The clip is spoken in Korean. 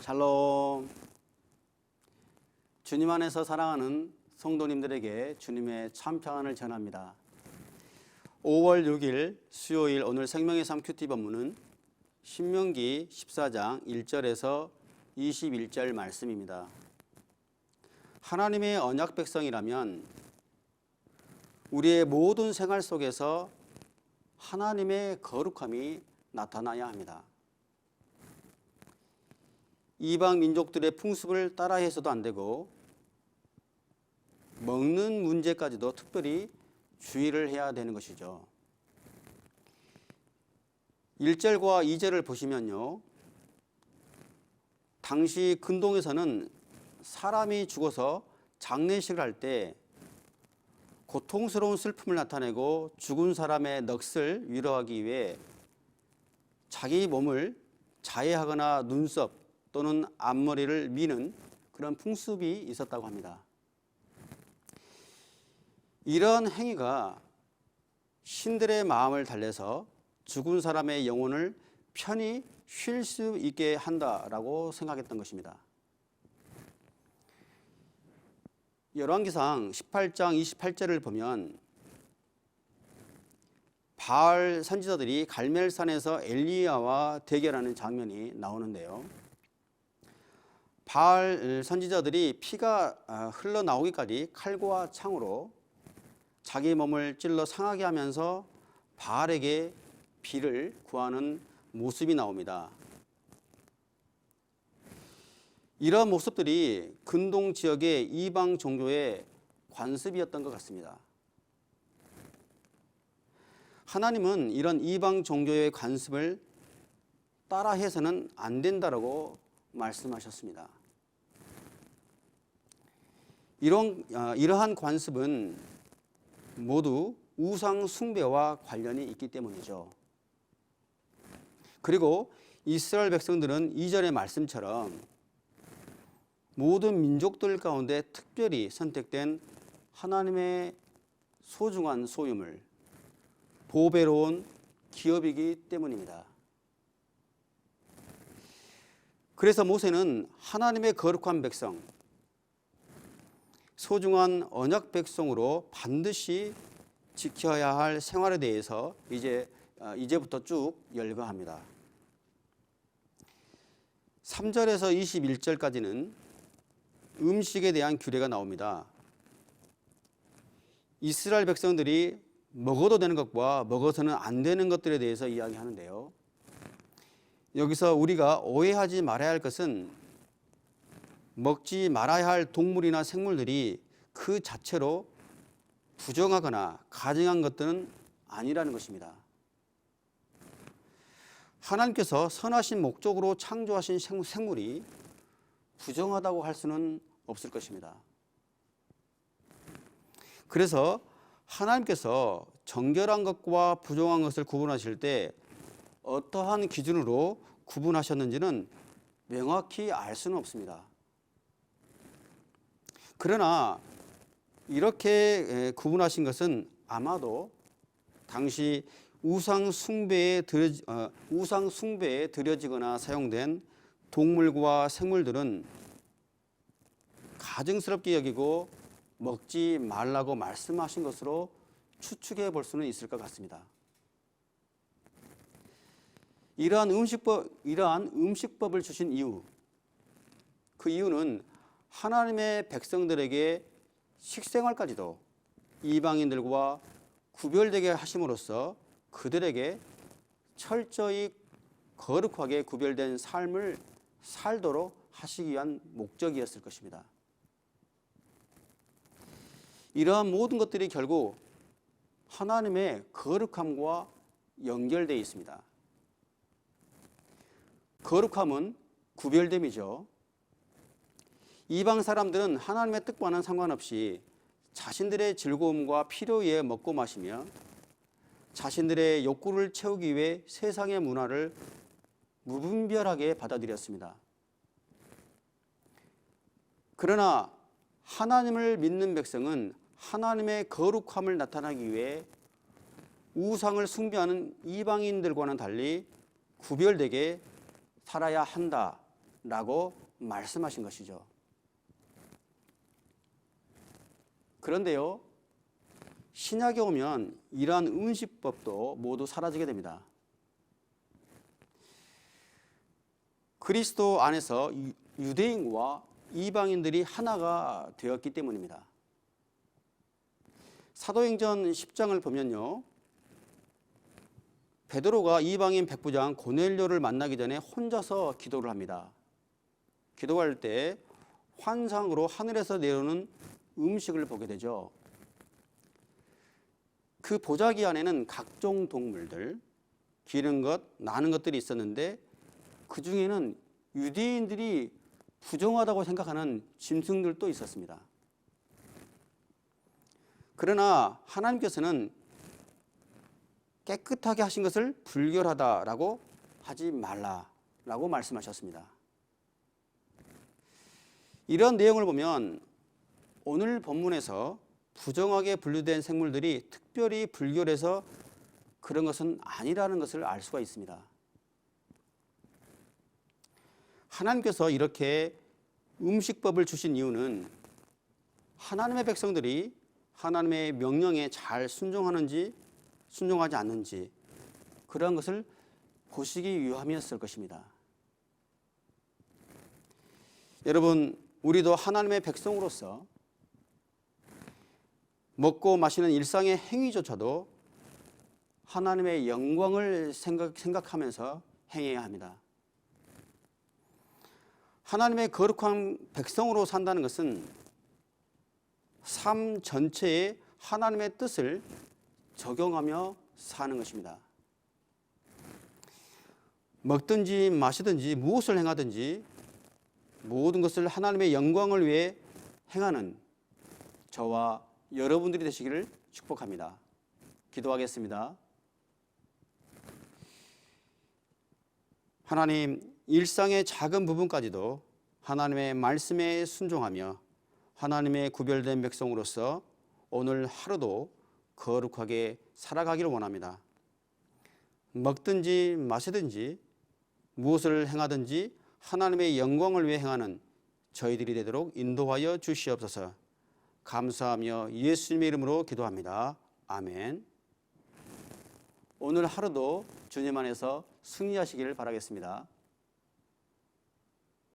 샬롬. 주님 안에서 사랑하는 성도님들에게 주님의 참 평안을 전합니다. 5월 6일 수요일 오늘 생명의 삶 큐티 본문은 신명기 14장 1절에서 21절 말씀입니다. 하나님의 언약 백성이라면 우리의 모든 생활 속에서 하나님의 거룩함이 나타나야 합니다. 이방 민족들의 풍습을 따라해서도 안 되고 먹는 문제까지도 특별히 주의를 해야 되는 것이죠. 1절과 2절을 보시면요, 당시 근동에서는 사람이 죽어서 장례식을 할 때 고통스러운 슬픔을 나타내고 죽은 사람의 넋을 위로하기 위해 자기 몸을 자해하거나 눈썹 또는 앞머리를 미는 그런 풍습이 있었다고 합니다. 이러한 행위가 신들의 마음을 달래서 죽은 사람의 영혼을 편히 쉴 수 있게 한다라고 생각했던 것입니다. 열왕기상 18장 28절을 보면 바알 선지자들이 갈멜산에서 엘리야와 대결하는 장면이 나오는데요. 바알 선지자들이 피가 흘러나오기까지 칼과 창으로 자기 몸을 찔러 상하게 하면서 바알에게 비를 구하는 모습이 나옵니다. 이러한 모습들이 근동 지역의 이방 종교의 관습이었던 것 같습니다. 하나님은 이런 이방 종교의 관습을 따라해서는 안 된다라고 말씀하셨습니다. 이러한 관습은 모두 우상 숭배와 관련이 있기 때문이죠. 그리고 이스라엘 백성들은 이전의 말씀처럼 모든 민족들 가운데 특별히 선택된 하나님의 소중한 소유물, 보배로운 기업이기 때문입니다. 그래서 모세는 하나님의 거룩한 백성, 소중한 언약 백성으로 반드시 지켜야 할 생활에 대해서 이제부터 쭉 열거합니다. 3절에서 21절까지는 음식에 대한 규례가 나옵니다. 이스라엘 백성들이 먹어도 되는 것과 먹어서는 안 되는 것들에 대해서 이야기하는데요. 여기서 우리가 오해하지 말아야 할 것은 먹지 말아야 할 동물이나 생물들이 그 자체로 부정하거나 가증한 것들은 아니라는 것입니다. 하나님께서 선하신 목적으로 창조하신 생물이 부정하다고 할 수는 없을 것입니다. 그래서 하나님께서 정결한 것과 부정한 것을 구분하실 때 어떠한 기준으로 구분하셨는지는 명확히 알 수는 없습니다. 그러나 이렇게 구분하신 것은 아마도 당시 우상 숭배에 드려지거나 사용된 동물과 생물들은 가증스럽게 여기고 먹지 말라고 말씀하신 것으로 추측해 볼 수는 있을 것 같습니다. 이러한 음식법을 주신 이유, 그 이유는 하나님의 백성들에게 식생활까지도 이방인들과 구별되게 하심으로써 그들에게 철저히 거룩하게 구별된 삶을 살도록 하시기 위한 목적이었을 것입니다. 이러한 모든 것들이 결국 하나님의 거룩함과 연결되어 있습니다. 거룩함은 구별됨이죠. 이방 사람들은 하나님의 뜻과는 상관없이 자신들의 즐거움과 필요에 의해 먹고 마시며 자신들의 욕구를 채우기 위해 세상의 문화를 무분별하게 받아들였습니다. 그러나 하나님을 믿는 백성은 하나님의 거룩함을 나타내기 위해 우상을 숭배하는 이방인들과는 달리 구별되게 살아야 한다, 라고 말씀하신 것이죠. 그런데요, 신약에 오면 이러한 음식법도 모두 사라지게 됩니다. 그리스도 안에서 유대인과 이방인들이 하나가 되었기 때문입니다. 사도행전 10장을 보면요, 베드로가 이방인 백부장 고넬료를 만나기 전에 혼자서 기도를 합니다. 기도할 때 환상으로 하늘에서 내려오는 음식을 보게 되죠. 그 보자기 안에는 각종 동물들, 기는 것, 나는 것들이 있었는데 그 중에는 유대인들이 부정하다고 생각하는 짐승들도 있었습니다. 그러나 하나님께서는 깨끗하게 하신 것을 불결하다라고 하지 말라라고 말씀하셨습니다. 이런 내용을 보면 오늘 본문에서 부정하게 분류된 생물들이 특별히 불결해서 그런 것은 아니라는 것을 알 수가 있습니다. 하나님께서 이렇게 음식법을 주신 이유는 하나님의 백성들이 하나님의 명령에 잘 순종하는지 순종하지 않는지 그러한 것을 보시기 위함이었을 것입니다. 여러분, 우리도 하나님의 백성으로서 먹고 마시는 일상의 행위조차도 하나님의 영광을 생각하면서 행해야 합니다. 하나님의 거룩한 백성으로 산다는 것은 삶 전체에 하나님의 뜻을 적용하며 사는 것입니다. 먹든지 마시든지 무엇을 행하든지 모든 것을 하나님의 영광을 위해 행하는 저와 여러분들이 되시기를 축복합니다. 기도하겠습니다. 하나님, 일상의 작은 부분까지도 하나님의 말씀에 순종하며 하나님의 구별된 백성으로서 오늘 하루도 거룩하게 살아가기를 원합니다. 먹든지 마시든지 무엇을 행하든지 하나님의 영광을 위해 행하는 저희들이 되도록 인도하여 주시옵소서. 감사하며 예수님의 이름으로 기도합니다. 아멘. 오늘 하루도 주님 안에서 승리하시기를 바라겠습니다.